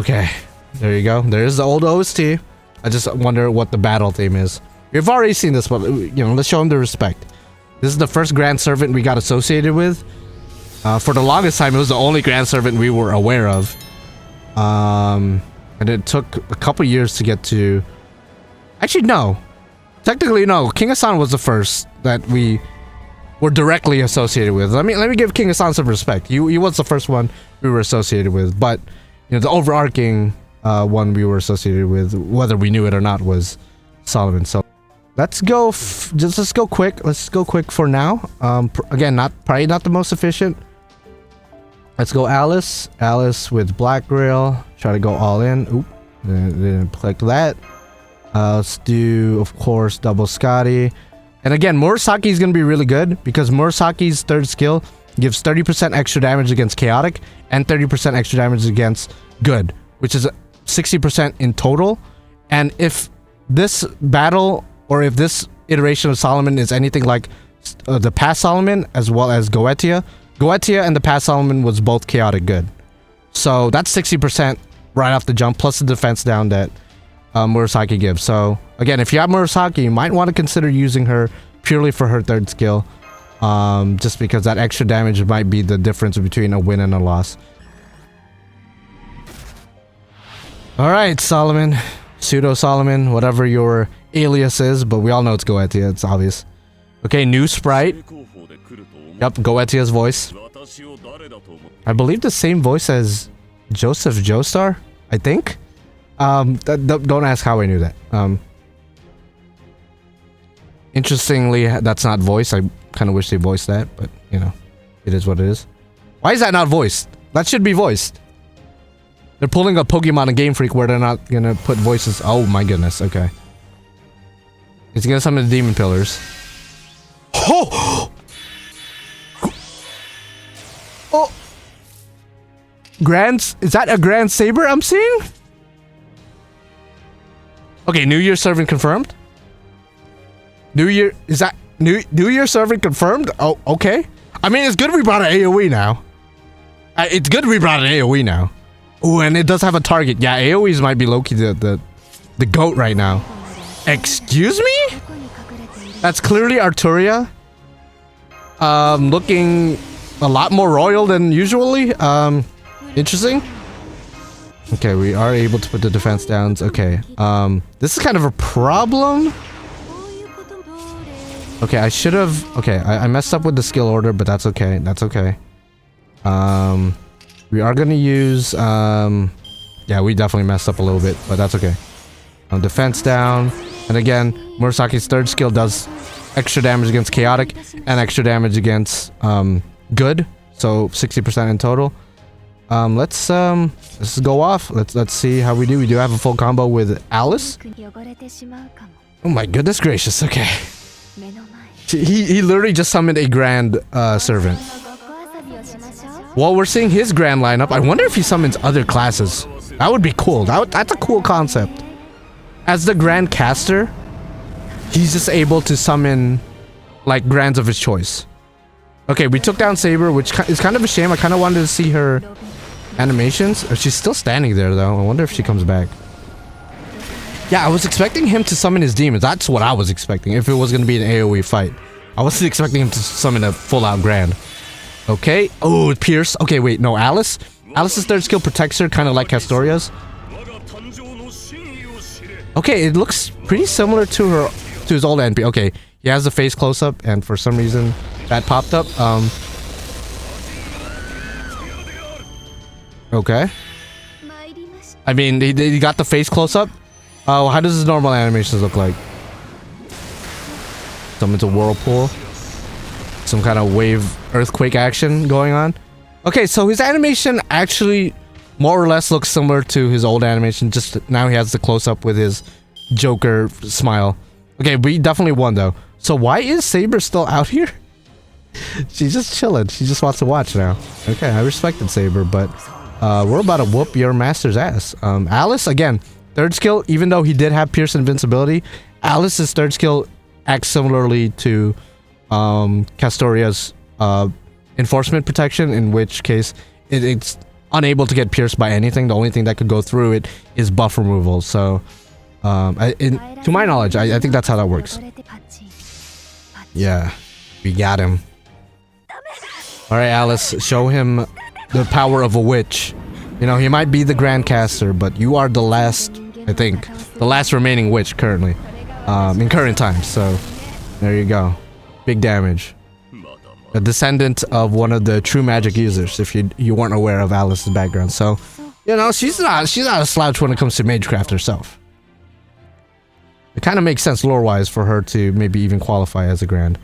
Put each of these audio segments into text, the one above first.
Okay, there you go. There's the old OST. I just wonder what the battle theme is. We've already seen this, but you know, let's show him the respect. This is the first Grand Servant we got associated with. For the longest time, it was the only Grand Servant we were aware of. And it took a couple years to get to... Actually, no. Technically, no. King Hassan was the first that we were directly associated with. Let me give King Hassan some respect. He was the first one we were associated with, but you know, the overarching one we were associated with, whether we knew it or not, was Solomon. So let's go. Let's go quick. Let's go quick for now. Again, probably not the most efficient. Let's go Alice. Alice with Black Grail. Try to go all in. Oop, didn't click that. Let's do, of course, double Scotty. And again, Murasaki is going to be really good because Murasaki's third skill gives 30% extra damage against Chaotic and 30% extra damage against Good, which is 60% in total. And if this battle, or if this iteration of Solomon is anything like the past Solomon as well as Goetia and the past Solomon was both Chaotic Good. So that's 60% right off the jump, plus the defense down that Murasaki gives. So again, if you have Murasaki, you might want to consider using her purely for her third skill, just because that extra damage might be the difference between a win and a loss. All right, Solomon, pseudo Solomon, whatever your alias is, but we all know it's Goetia. It's obvious. Okay, new sprite. Yep, Goetia's voice. I believe the same voice as Joseph Joestar, I think. Don't ask how I knew that. Interestingly, that's not voiced. I kind of wish they voiced that, but you know, it is what it is. Why is that not voiced? That should be voiced. They're pulling a Pokemon and Game Freak where they're not gonna put voices. Oh my goodness. Okay. It's gonna summon the Demon Pillars. Oh! Oh! Is that a Grand Saber I'm seeing? Okay, New Year Servant confirmed. New Year, is that New Year Servant confirmed? Oh, okay. I mean, it's good we brought an AoE now. It's good we brought an AoE now. Oh, and it does have a target. Yeah, AoEs might be low-key the GOAT right now. Excuse me? That's clearly Arturia. Looking a lot more royal than usually. Interesting. Okay, we are able to put the defense downs. Okay, this is kind of a problem. Okay, I should have... Okay, I messed up with the skill order, but that's okay. That's okay. We are going to use... yeah, we definitely messed up a little bit, but that's okay. Defense down. And again, Murasaki's third skill does extra damage against Chaotic and extra damage against Good. So 60% in total. Let's go off. Let's see how we do. We do have a full combo with Alice. Oh my goodness gracious. Okay. He literally just summoned a Grand Servant. While we're seeing his Grand lineup, I wonder if he summons other classes. That would be cool. That's a cool concept. As the Grand Caster, he's just able to summon like Grands of his choice. Okay, we took down Saber, which is kind of a shame. I kind of wanted to see her animations. She's still standing there though. I wonder if she comes back. Yeah, I was expecting him to summon his demons. That's what I was expecting. If it was going to be an AoE fight, I wasn't expecting him to summon a full-out Grand. Okay. Oh, Pierce. Okay, wait. No, Alice. Alice's third skill protects her, kind of like Castoria's. Okay, it looks pretty similar to his old NP. Okay, he has the face close-up, and for some reason that popped up. Okay. I mean, he got the face close-up. How does his normal animations look like? Summons a whirlpool. Some kind of wave earthquake action going on. Okay, so his animation actually more or less looks similar to his old animation. Just now he has the close-up with his Joker smile. Okay, we definitely won though. So why is Saber still out here? She's just chilling. She just wants to watch now. Okay, I respected Saber, but we're about to whoop your master's ass. Alice, again, third skill, even though he did have Pierce Invincibility, Alice's third skill acts similarly to Castoria's Enforcement Protection, in which case it's unable to get pierced by anything. The only thing that could go through it is buff removal. So, to my knowledge, I think that's how that works. Yeah, we got him. All right, Alice, show him the power of a witch. You know, he might be the Grand Caster, but you are the last, I think, the last remaining witch currently, in current times. So, there you go. Big damage. A descendant of one of the true magic users, if you weren't aware of Alice's background. So, you know, she's not a slouch when it comes to magecraft herself. It kind of makes sense lore-wise for her to maybe even qualify as a Grand.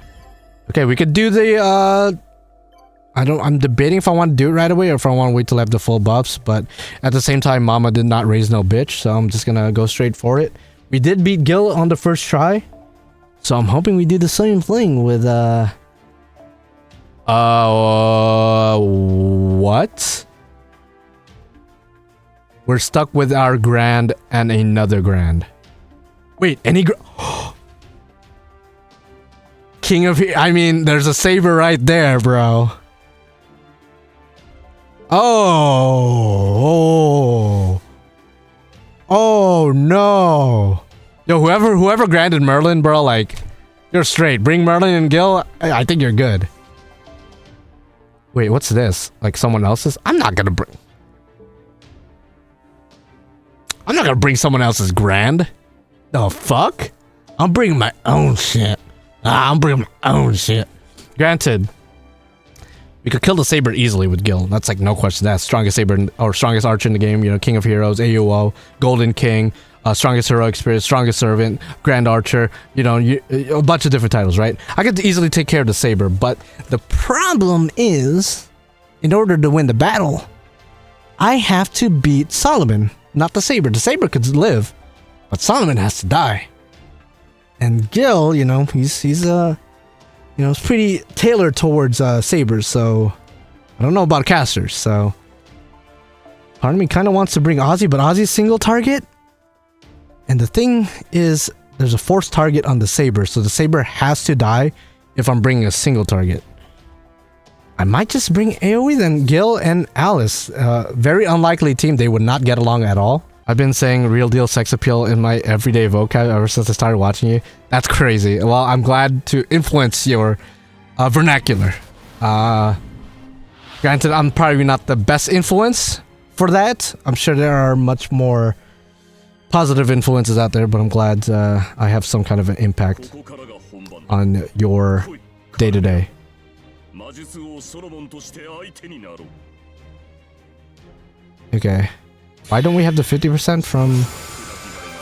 Okay, we could do the, I'm debating if I want to do it right away or if I want to wait till I have the full buffs, but at the same time, Mama did not raise no bitch, so I'm just gonna go straight for it. We did beat Gil on the first try, so I'm hoping we do the same thing with, what? We're stuck with our Grand and another Grand. Wait, any King of... I mean, there's a Saber right there, bro. Oh no. Yo, whoever granted Merlin, bro, like, you're straight. Bring Merlin and Gil, I think you're good. Wait, what's this? Like someone else's? I'm not gonna bring someone else's Grand. The fuck? I'm bringing my own shit. I'm bringing my own shit. Granted, we could kill the Saber easily with Gil. That's like no question. That's strongest Saber or strongest archer in the game. You know, King of Heroes, AUO, Golden King, strongest hero experience, strongest servant, Grand Archer. You know, a bunch of different titles, right? I could easily take care of the Saber, but the problem is, in order to win the battle, I have to beat Solomon, not the Saber. The Saber could live, but Solomon has to die. And Gil, you know, he's you know, it's pretty tailored towards Sabers, so I don't know about casters, so part of me kind of wants to bring Ozzy, but Ozzy's single target. And the thing is, there's a forced target on the Saber, so the Saber has to die if I'm bringing a single target. I might just bring AoE then, Gil and Alice. Very unlikely team, they would not get along at all. I've been saying real deal sex appeal in my everyday vocab ever since I started watching you. That's crazy. Well, I'm glad to influence your vernacular. Granted, I'm probably not the best influence for that. I'm sure there are much more positive influences out there, but I'm glad I have some kind of an impact on your day-to-day. Okay. Why don't we have the 50% from...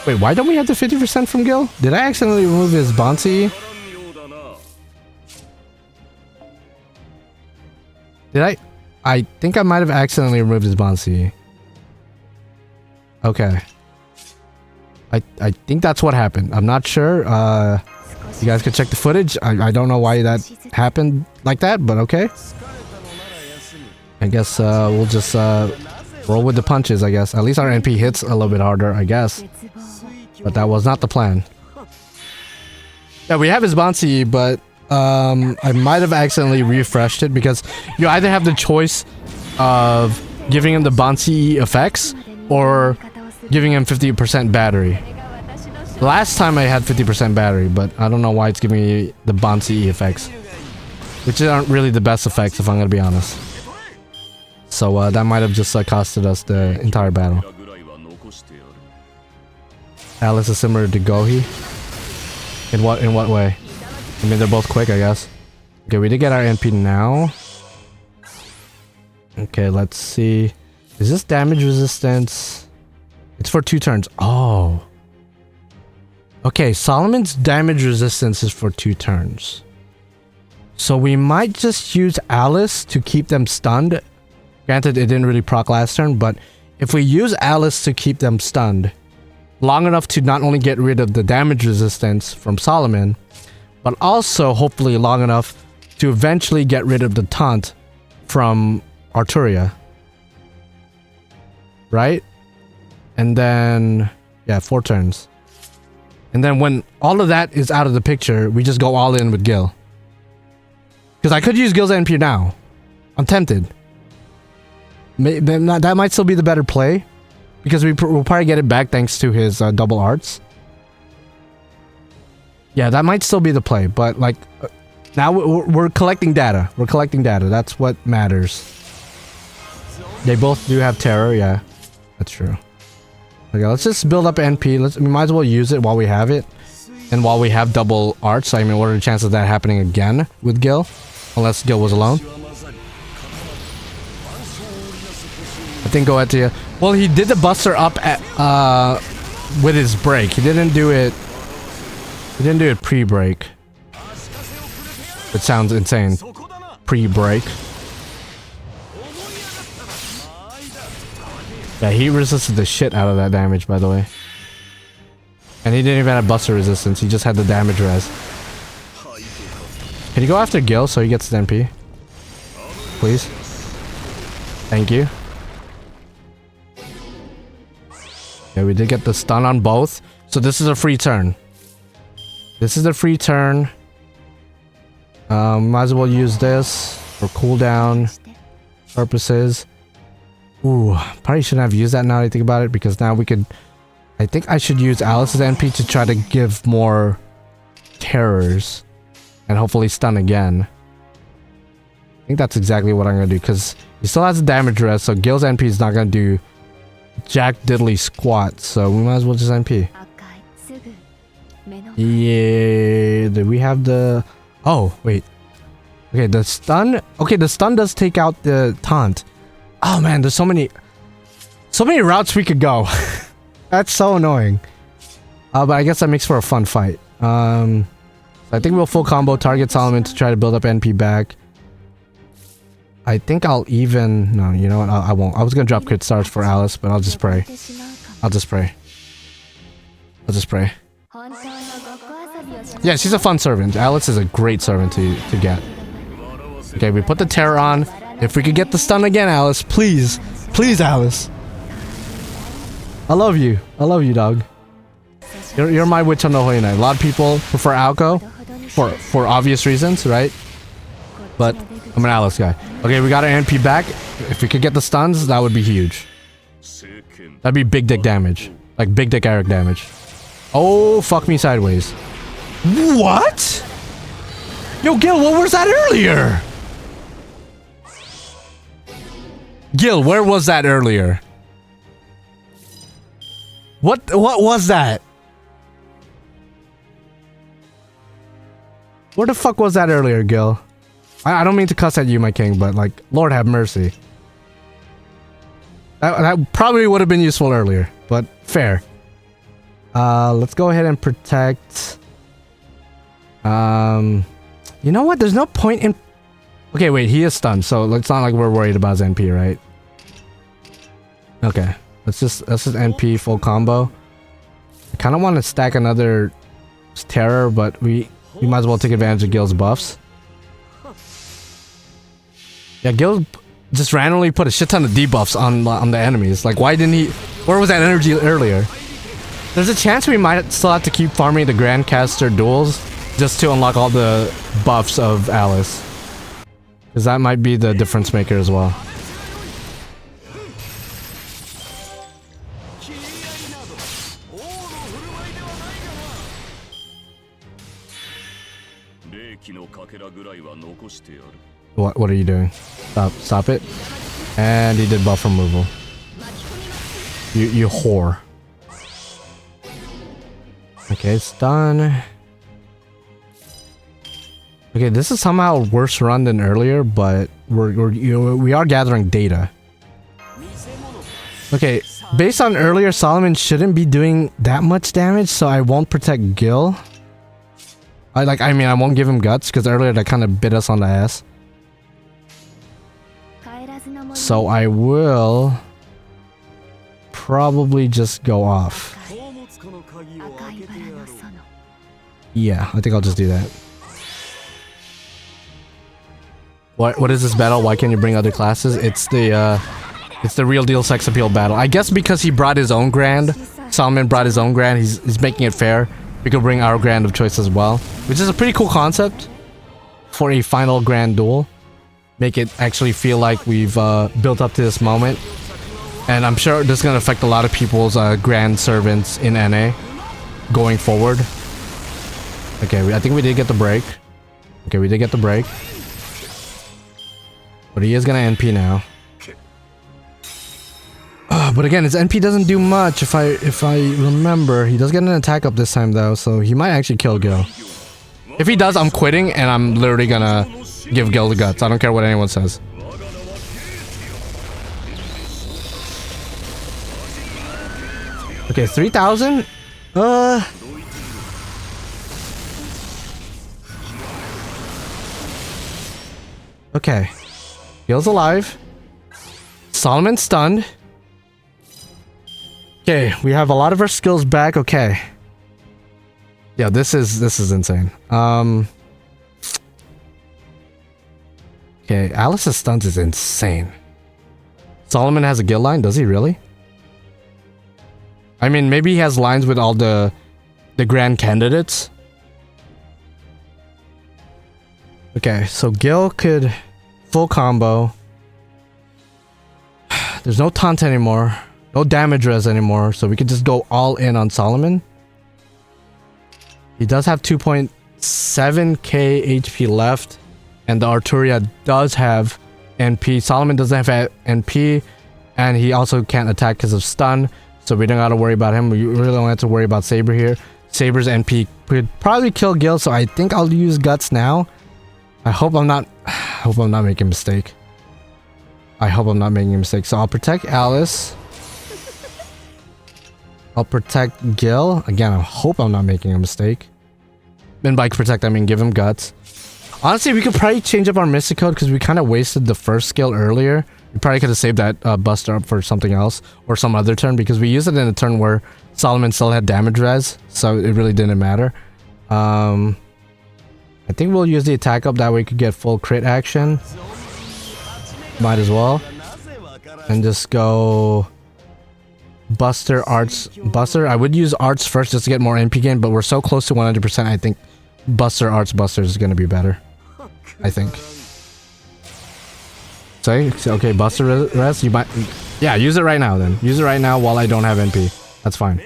Wait, why don't we have the 50% from Gil? Did I accidentally remove his bouncy? Did I? I think I might have accidentally removed his bouncy. Okay. I think that's what happened. I'm not sure. You guys can check the footage. I don't know why that happened like that, but okay. I guess we'll just roll with the punches, I guess. At least our NP hits a little bit harder, I guess. But that was not the plan. Yeah, we have his bouncy, but I might have accidentally refreshed it because you either have the choice of giving him the bouncy effects or giving him 50% battery. Last time I had 50% battery, but I don't know why it's giving me the bouncy effects, which aren't really the best effects if I'm gonna be honest. So that might have just costed us the entire battle. Alice is similar to Gohi. In what way? I mean, they're both quick, I guess. Okay, we did get our NP now. Okay, let's see. Is this damage resistance? It's for 2 turns. Oh. Okay, Solomon's damage resistance is for 2 turns. So we might just use Alice to keep them stunned. Granted, it didn't really proc last turn, but if we use Alice to keep them stunned long enough to not only get rid of the damage resistance from Solomon, but also hopefully long enough to eventually get rid of the taunt from Arturia. Right? And then, yeah, 4 turns. And then when all of that is out of the picture, we just go all in with Gil. Because I could use Gil's NP now. I'm tempted. That might still be the better play. Because we'll probably get it back thanks to his double arts. Yeah, that might still be the play. But like, now we're collecting data. We're collecting data. That's what matters. They both do have terror. Yeah, that's true. Okay, let's just build up NP. We might as well use it while we have it. And while we have double arts. I mean, what are the chances of that happening again with Gil? Unless Gil was alone. I think Goetia. Well, he did the Buster up at with his break. He didn't do it. He didn't do it pre-break. It sounds insane. Pre-break. Yeah, he resisted the shit out of that damage, by the way. And he didn't even have Buster resistance. He just had the damage res. Can you go after Gil so he gets the MP? Please. Thank you. Yeah, we did get the stun on both. So this is a free turn. This is a free turn. Might as well use this for cooldown purposes. Ooh, probably shouldn't have used that now that I think about it, because now we could... I think I should use Alice's NP to try to give more terrors. And hopefully stun again. I think that's exactly what I'm going to do, because he still has a damage res, so Gil's NP is not going to do jack diddly squat, so we might as well just NP. Yeah, do we have the... Oh, wait. Okay, the stun... Okay, the stun does take out the taunt. Oh man, there's so many routes we could go. That's so annoying. But I guess that makes for a fun fight. I think we'll full combo target Solomon to try to build up NP back. I think I'll even... No, you know what? I won't. I was gonna drop crit stars for Alice, but I'll just pray. I'll just pray. I'll just pray. Yeah, she's a fun servant. Alice is a great servant to get. Okay, we put the terror on. If we could get the stun again, Alice, please. Please, Alice. I love you. I love you, dog. You're my witch on the Holy Night. A lot of people prefer Alco for obvious reasons, right? But I'm an Alice guy. Okay, we got our NP back. If we could get the stuns, that would be huge. That'd be big dick damage. Like big dick Eric damage. Oh, fuck me sideways. What? Yo, Gil, what was that earlier? Gil, where was that earlier? What was that? Where the fuck was that earlier, Gil? I don't mean to cuss at you, my king, but like, Lord have mercy. That probably would have been useful earlier, but fair. Let's go ahead and protect. You know what? There's no point in... Okay, wait, he is stunned, so it's not like we're worried about his NP, right? Okay, let's just NP full combo. I kind of want to stack another terror, but we might as well take advantage of Gil's buffs. Yeah, Gil just randomly put a shit ton of debuffs on the enemies. Like, why didn't he... Where was that energy earlier? There's a chance we might still have to keep farming the Grandcaster duels just to unlock all the buffs of Alice. Because that might be the difference maker as well. What are you doing? Stop it. And he did buff removal. You whore. Okay, it's done. Okay, this is somehow a worse run than earlier, but we are gathering data. Okay, based on earlier, Solomon shouldn't be doing that much damage, so I won't protect Gil. I mean, I won't give him guts, because earlier that kind of bit us on the ass. So I will probably just go off. Yeah, I think I'll just do that. What is this battle? Why can't you bring other classes? It's the real deal sex appeal battle. I guess because he brought his own grand. Solomon brought his own grand. He's making it fair. We could bring our grand of choice as well, which is a pretty cool concept for a final grand duel. make it actually feel like we've built up to this moment. And I'm sure this is going to affect a lot of people's grand servants in NA going forward. Okay, I think we did get the break. Okay, we did get the break. But he is going to NP now. But again, his NP doesn't do much if I remember. He does get an attack up this time though, so he might actually kill Gil. If he does, I'm quitting and I'm literally gonna give Gil the guts. I don't care what anyone says. Okay, 3,000? Okay. Gil's alive. Solomon stunned. Okay, we have a lot of our skills back. Okay. Yeah, this is insane. Okay, Alice's stuns is insane. Solomon has a Gil line, does he really? I mean, maybe he has lines with all the grand candidates. Okay, so Gil could full combo. There's no taunt anymore. No damage res anymore, so we could just go all in on Solomon. He does have 2.7k HP left, and the Arturia does have NP. Solomon doesn't have NP, and he also can't attack because of stun, so we don't gotta worry about him. We really don't have to worry about Saber here. Saber's NP could probably kill Gil, so I think I'll use Guts now. I hope I'm not making a mistake. I hope I'm not making a mistake. So I'll protect Alice. I'll protect Gil. Again, I hope I'm not making a mistake. And by protect, I mean give him Guts. Honestly, we could probably change up our Mystic Code because we kind of wasted the first skill earlier. We probably could have saved that Buster up for something else or some other turn because we used it in a turn where Solomon still had damage res, so it really didn't matter. I think we'll use the attack up, that way we could get full crit action. Might as well. And just go Buster, Arts, Buster. I would use Arts first just to get more NP gain, but we're so close to 100%, I think Buster, Arts, Buster is going to be better. I think. Say, okay, Buster res, you might... Yeah, use it right now then. Use it right now while I don't have NP. That's fine.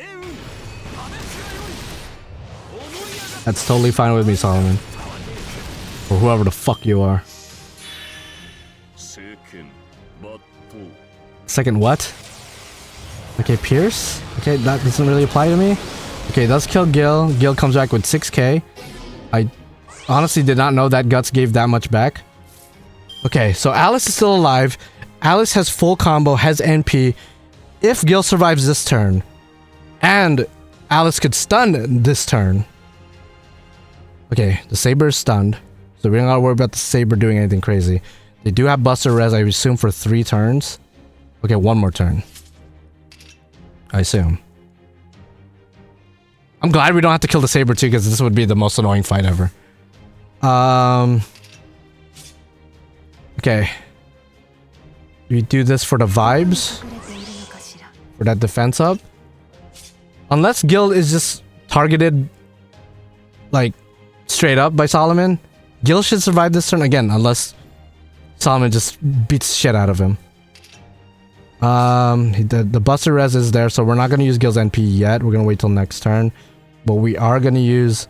That's totally fine with me, Solomon. Or whoever the fuck you are. Second what? Okay, Pierce. Okay, that doesn't really apply to me. Okay, does kill Gil. Gil comes back with 6k. I honestly did not know that Guts gave that much back. Okay, so Alice is still alive. Alice has full combo, has NP. If Gil survives this turn, and Alice could stun this turn. Okay, the Saber is stunned, so we don't gotta worry about the Saber doing anything crazy. They do have Buster res, I assume, for 3 turns. Okay, 1 more turn. I assume. I'm glad we don't have to kill the Saber too, because this would be the most annoying fight ever. Okay. We do this for the vibes. For that defense up. Unless Gil is just targeted, like, straight up by Solomon. Gil should survive this turn again, unless Solomon just beats the shit out of him. The Buster res is there, so we're not going to use Gil's NP yet. We're going to wait till next turn. But we are going to use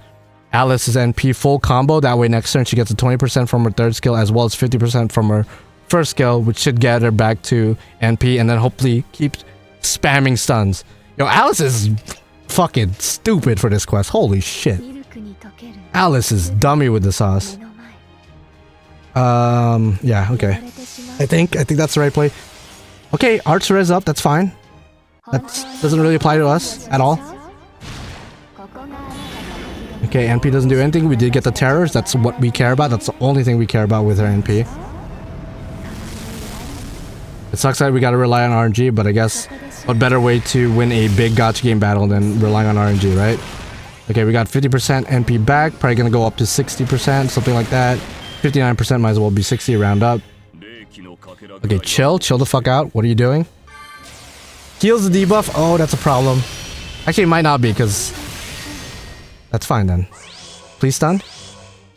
Alice's NP full combo. That way next turn she gets a 20% from her third skill as well as 50% from her first skill, which should get her back to NP and then hopefully keep spamming stuns. Yo, Alice is fucking stupid for this quest. Holy shit. Alice is dummy with the sauce. Yeah, okay. I think that's the right play. Okay, Arts res up, that's fine. That doesn't really apply to us at all. Okay, NP doesn't do anything. We did get the terrors. That's what we care about. That's the only thing we care about with our NP. It sucks that we gotta rely on RNG, but I guess what better way to win a big gacha game battle than relying on RNG, right? Okay, we got 50% NP back. Probably gonna go up to 60%, something like that. 59% might as well be 60, round up. Okay, chill the fuck out. What are you doing? Heals the debuff. Oh, that's a problem. Actually, it might not be, because that's fine then. Please stun.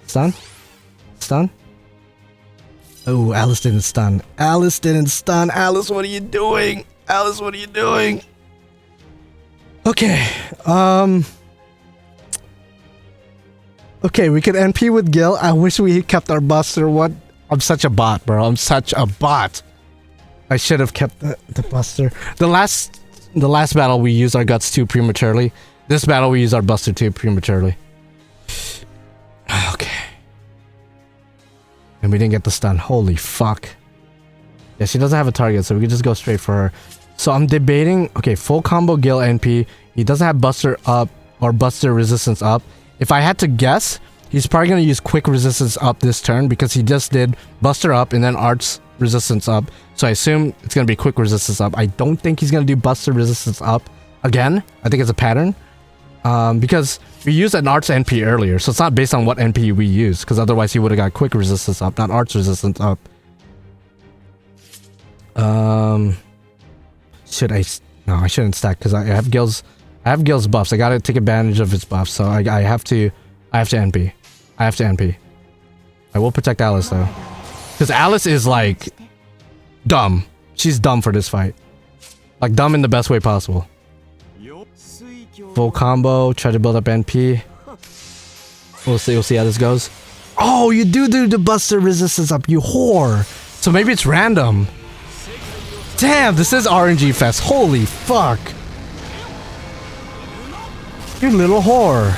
Stun. Stun. Oh, Alice didn't stun. Alice didn't stun. Alice, what are you doing? Alice, what are you doing? Okay. Okay, we could NP with Gil. I wish we kept our Buster. What? I'm such a bot, bro. I'm such a bot. I should have kept the Buster. The last battle we used our Guts too prematurely. This battle we use our Buster too prematurely. Okay. And we didn't get the stun. Holy fuck. Yeah, she doesn't have a target, so we can just go straight for her. So I'm debating, okay, full combo Gil NP. He doesn't have Buster up or Buster resistance up. If I had to guess, he's probably going to use quick resistance up this turn because he just did Buster up and then Arts resistance up. So I assume it's going to be quick resistance up. I don't think he's going to do Buster resistance up again. I think it's a pattern. Because we used an Arts NP earlier, so it's not based on what NP we use, because otherwise he would have got quick resistance up, not Arts resistance up. Should I? No, I shouldn't stack because I have Gil's buffs. I gotta take advantage of his buffs, so I have to NP. I have to NP. I will protect Alice though, because Alice is like dumb. She's dumb for this fight, like dumb in the best way possible. Full combo, try to build up NP. We'll see how this goes. Oh, you do the Buster resistance up, you whore. So maybe it's random. Damn, this is RNG fest. Holy fuck. You little whore.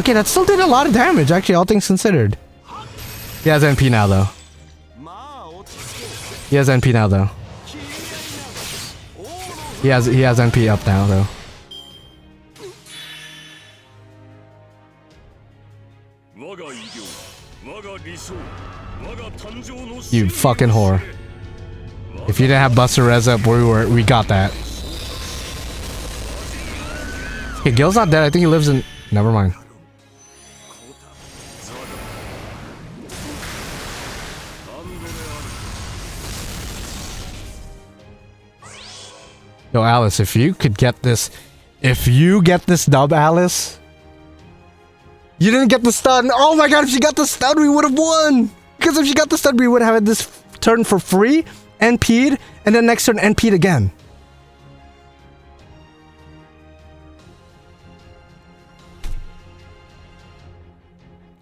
Okay, that still did a lot of damage, actually, all things considered. He has NP now, though. He has NP now, though. He has NP up now, though. You fucking whore. If you didn't have Buster Res up, we got that. Okay, Gil's not dead. I think he lives in... Never mind. Yo, Alice, if you could get this... If you get this dub, Alice... You didn't get the stun. Oh my god, if she got the stun, we would have won. Because if she got the stun, we would have had this turn for free, NP'd, and then next turn NP'd again.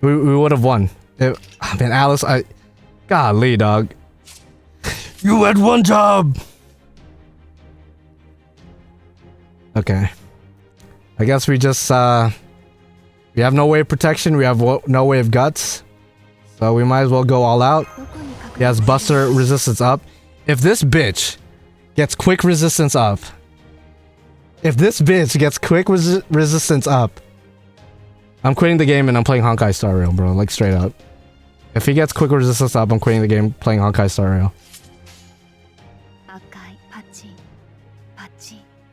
We would have won. Oh, man, Alice, golly, dog. You had one job. Okay. I guess we just, we have no way of protection, we have no way of guts. So we might as well go all out. He has Buster resistance up. If this bitch gets quick resistance up. If this bitch gets quick resistance up. I'm quitting the game and I'm playing Honkai Star Rail, bro. Like straight up. If he gets quick resistance up, I'm quitting the game playing Honkai Star Rail.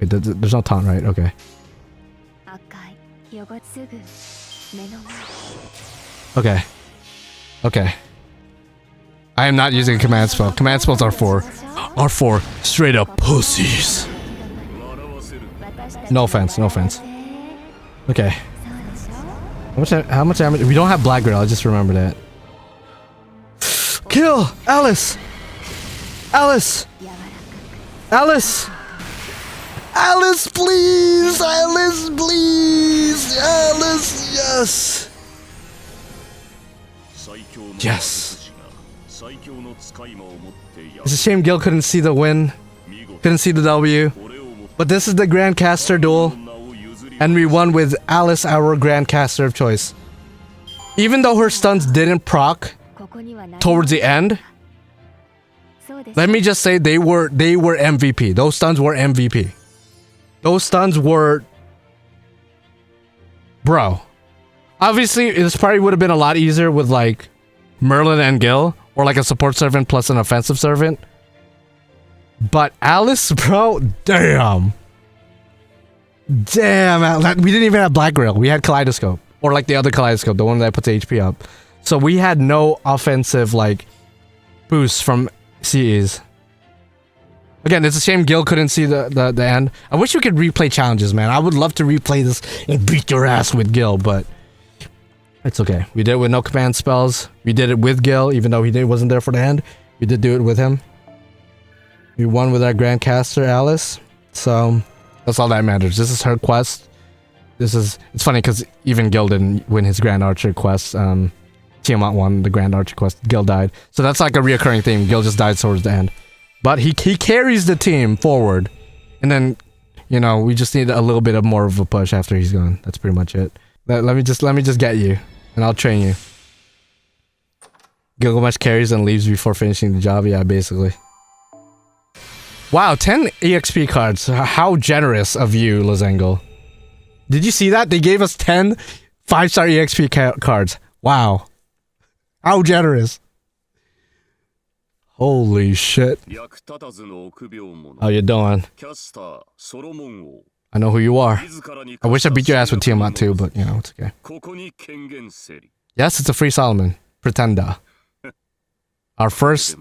Wait, there's no taunt, right? Okay. Okay. Okay. I am not using a command spell. Command spells are for straight up pussies. No offense, no offense. Okay. How much damage? We don't have Black Grail, I just remember that. Kill! Alice! Alice! Alice! Alice, please! Alice, please! Alice, yes! Yes. It's a shame Gil couldn't see the win. Couldn't see the W. But this is the Grandcaster duel. And we won with Alice, our Grandcaster of choice. Even though her stuns didn't proc towards the end, let me just say they were MVP. Those stuns were MVP. Those stuns were... Bro. Obviously, this probably would have been a lot easier with like Merlin and Gil, or like a support servant plus an offensive servant. But Alice, bro, damn. Damn, we didn't even have Black Grail. We had Kaleidoscope, or like the other Kaleidoscope, the one that puts HP up. So we had no offensive like boosts from CEs. Again, it's a shame Gil couldn't see the end. I wish we could replay challenges, man. I would love to replay this and beat your ass with Gil, but It's okay. We did it with no command spells. We did it with Gil, even though he wasn't there for the end. We did do it with him. We won with our Grandcaster, Alice. So, that's all that matters. This is her quest. It's funny because even Gil didn't win his Grand Archer quest. Tiamat won the Grand Archer quest. Gil died. So that's like a reoccurring theme. Gil just died towards the end. But he carries the team forward. And then, you know, we just need a little bit of more of a push after he's gone. That's pretty much it. Let me just get you. And I'll train you. Gilgamesh carries and leaves before finishing the job. Yeah, basically. Wow, 10 EXP cards. How generous of you, Lozengo. Did you see that? They gave us 10 5-star EXP cards. Wow. How generous. Holy shit. How you doing? I know who you are. I wish I beat your ass with Tiamat too, but you know, it's okay. Yes, it's a free Solomon. Pretenda. Our first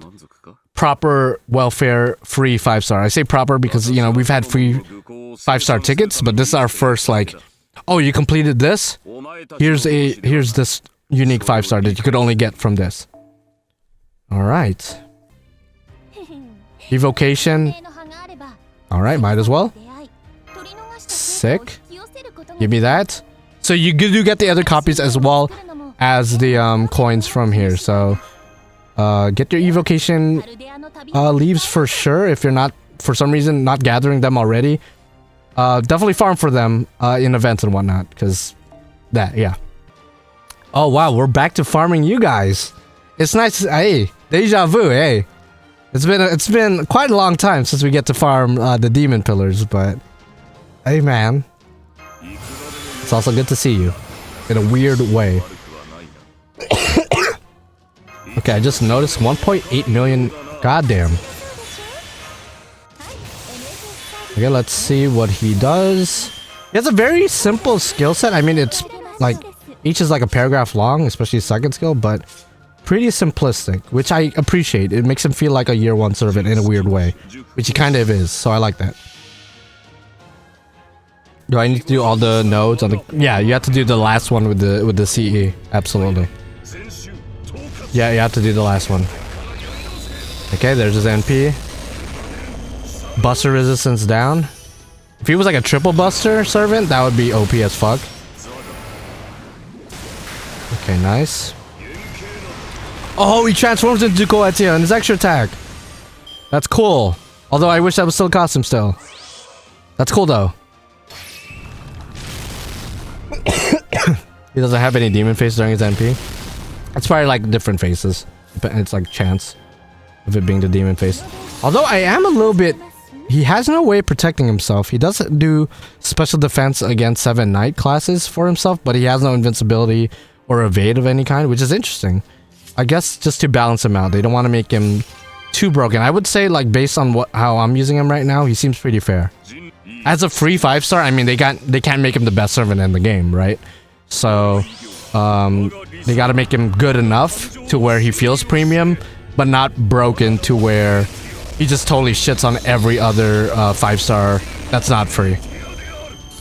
proper welfare free 5-star. I say proper because, you know, we've had free 5-star tickets, but this is our first, like, oh, you completed this? Here's this unique 5-star that you could only get from this. Alright. Evocation. Alright, might as well. Sick. Give me that. So you do get the other copies as well as the coins from here. So get your evocation leaves for sure if you're not, for some reason, not gathering them already. Definitely farm for them in events and whatnot, because that, yeah. Oh wow, we're back to farming you guys. It's nice. Hey, deja vu. Hey, it's been quite a long time since we get to farm the demon pillars, but hey man, it's also good to see you in a weird way. Okay, I just noticed 1.8 million. Goddamn. Okay, let's see what he does. He has a very simple skill set. I mean, it's like each is like a paragraph long, especially his second skill, but pretty simplistic, which I appreciate. It makes him feel like a year 1 servant in a weird way, which he kind of is, so I like that. Do I need to do all the nodes on the... Yeah, you have to do the last one with the CE. Absolutely. Yeah, you have to do the last one. Okay, there's his NP. Buster resistance down. If he was like a triple buster servant, that would be OP as fuck. Okay, nice. Oh, he transforms into Goetia and his extra attack. That's cool. Although I wish that was still a costume still. That's cool though. He doesn't have any demon face during his NP. It's probably like different faces. It's like chance of it being the demon face. Although I am a little bit... He has no way of protecting himself. He doesn't do special defense against 7 knight classes for himself, but he has no invincibility or evade of any kind, which is interesting. I guess just to balance him out. They don't want to make him too broken. I would say, like, based on how I'm using him right now, he seems pretty fair. As a free 5-star, I mean, they can't make him the best servant in the game, right? So, they gotta make him good enough to where he feels premium, but not broken to where he just totally shits on every other 5-star that's not free.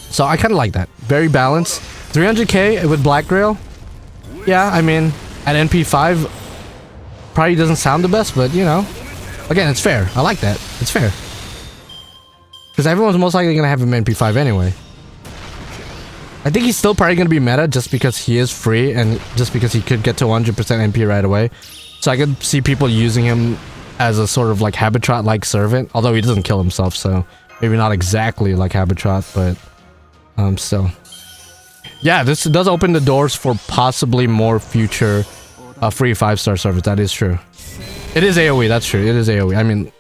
So I kind of like that. Very balanced. 300k with Black Grail. Yeah, I mean, at NP5, probably doesn't sound the best, but you know, again, it's fair. I like that. It's fair. Because everyone's most likely going to have him NP5 anyway. I think he's still probably going to be meta just because he is free and just because he could get to 100% NP right away. So I could see people using him as a sort of like Habitrot-like servant, although he doesn't kill himself, so maybe not exactly like Habitrot, but still. Yeah, this does open the doors for possibly more future free 5-star servers. That is true. It is AoE, that's true. It is AoE. I mean,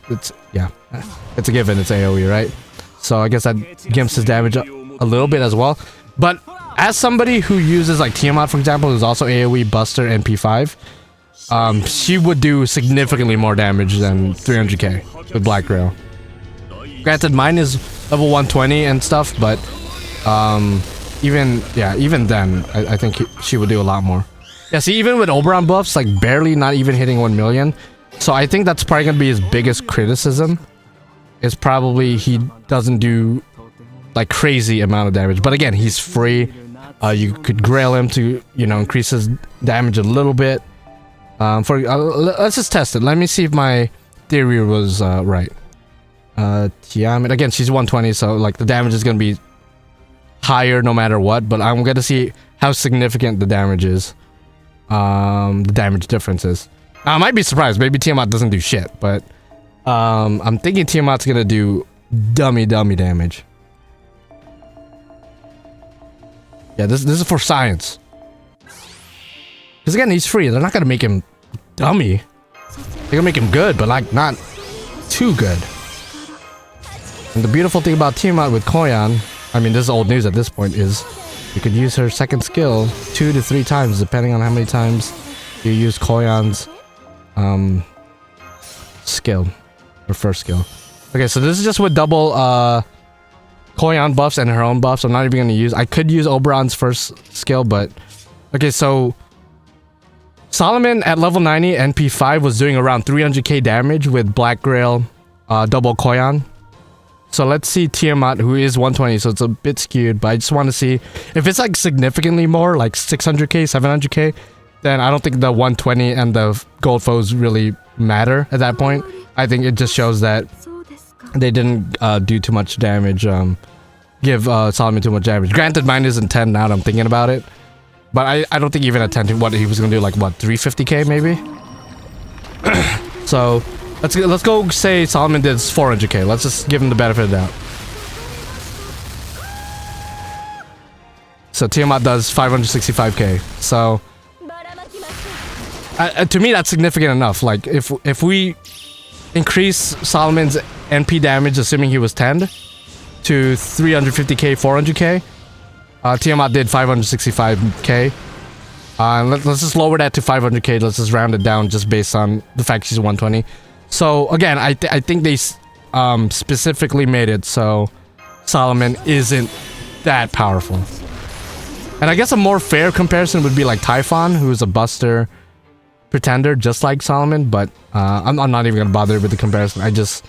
it's, yeah, it's a given, it's AoE, right? So I guess that gimps his damage a little bit as well. But as somebody who uses like Tiamat, for example, who's also AoE Buster NP5, she would do significantly more damage than 300k with Black Grail. Granted, mine is level 120 and stuff, but even then, I think she would do a lot more. Yeah, see, even with Oberon buffs, like barely not even hitting 1 million. So I think that's probably gonna be his biggest criticism. Is probably he doesn't do like crazy amount of damage. But again, he's free. You could grail him to, you know, increase his damage a little bit. Let's just test it. Let me see if my theory was right. Tiamat, again, she's 120, so like the damage is gonna be higher no matter what, but I'm gonna see how significant the damage is. The damage difference is. I might be surprised. Maybe Tiamat doesn't do shit, but I'm thinking Tiamat's gonna do dummy damage. Yeah, this is for science. Because again, he's free. They're not gonna make him dummy. They're gonna make him good, but like not too good. And the beautiful thing about Tiamat with Koyan, I mean, this is old news at this point, is you could use her second skill 2 to 3 times, depending on how many times you use Koyan's skill, her first skill. Okay, so this is just with double Koyan buffs and her own buffs. I'm not even gonna use. I could use Oberon's first skill, but okay. So Solomon at level 90 NP5 was doing around 300k damage with Black Grail, double Koyan. So let's see Tiamat, who is 120, so it's a bit skewed. But I just want to see if it's like significantly more, like 600k, 700k. Then I don't think the 120 and the gold foes really matter at that point. I think it just shows that they didn't do too much damage, give Solomon too much damage. Granted, mine isn't 10 now that I'm thinking about it. But I don't think even at 10, what he was going to do, like, what, 350k maybe? So, let's go say Solomon did 400k. Let's just give him the benefit of the doubt. So, Tiamat does 565k. So, to me, that's significant enough. Like, if we increase Solomon's NP damage, assuming he was 10, to 350k, 400k, Tiamat did 565k. Let's just lower that to 500k. Let's just round it down just based on the fact she's 120. So, again, I think they specifically made it so Solomon isn't that powerful. And I guess a more fair comparison would be like Typhon, who is a buster pretender just like Solomon, but I'm not even gonna bother with the comparison. I just,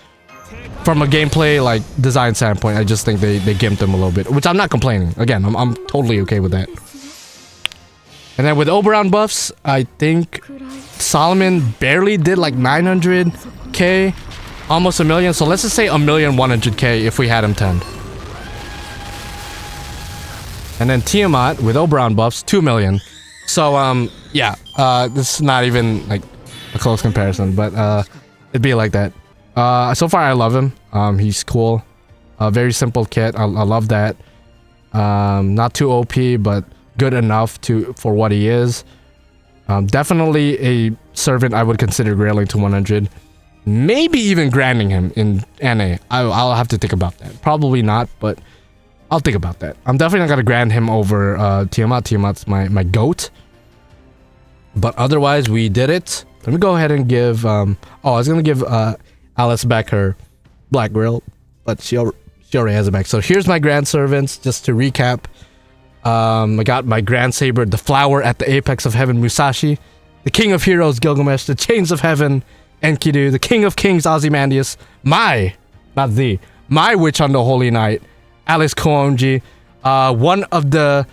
from a gameplay like design standpoint, I just think they gimped him a little bit, which I'm not complaining. Again, I'm totally okay with that. And then with Oberon buffs, I think Solomon barely did like 900k, almost a million. So let's just say 1,100k if we had him 10. And then Tiamat with Oberon buffs, 2 million. So yeah, this is not even like a close comparison, but it'd be like that. So far I love him. He's cool. Very simple kit. I love that. Not too OP, but good enough for what he is. Definitely a servant I would consider grailing to 100. Maybe even granding him in NA. I'll have to think about that. Probably not, but I'll think about that. I'm definitely not gonna grand him over Tiamat. Tiamat's my GOAT. But otherwise, we did it. Let me go ahead and give... I was gonna give Alice back her Black Grill, but she already has it back. So here's my Grand Servants, just to recap. I got my Grand Saber, the Flower at the Apex of Heaven, Musashi. The King of Heroes, Gilgamesh. The Chains of Heaven, Enkidu. The King of Kings, Ozymandias. My Witch on the Holy Night, Alice Koonji. One of the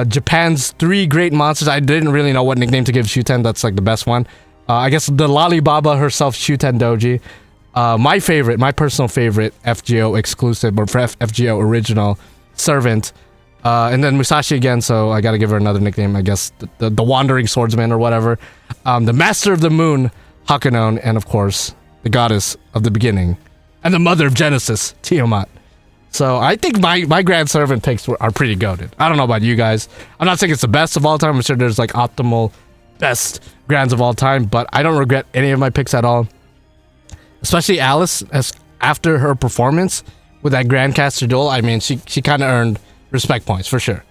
Japan's 3 great monsters. I didn't really know what nickname to give Shuten. That's like the best one. I guess the Lollibaba herself, Shuten Doji. My personal favorite FGO exclusive, or FGO original servant. And then Musashi again, so I gotta give her another nickname, I guess, the Wandering Swordsman or whatever. The Master of the Moon, Hakunon, and of course, the Goddess of the Beginning, and the Mother of Genesis, Tiamat. So I think my Grand Servant picks are pretty goated. I don't know about you guys. I'm not saying it's the best of all time. I'm sure there's like optimal best Grands of all time, but I don't regret any of my picks at all. Especially Alice, as after her performance with that Grandcaster duel, I mean, she kind of earned respect points for sure.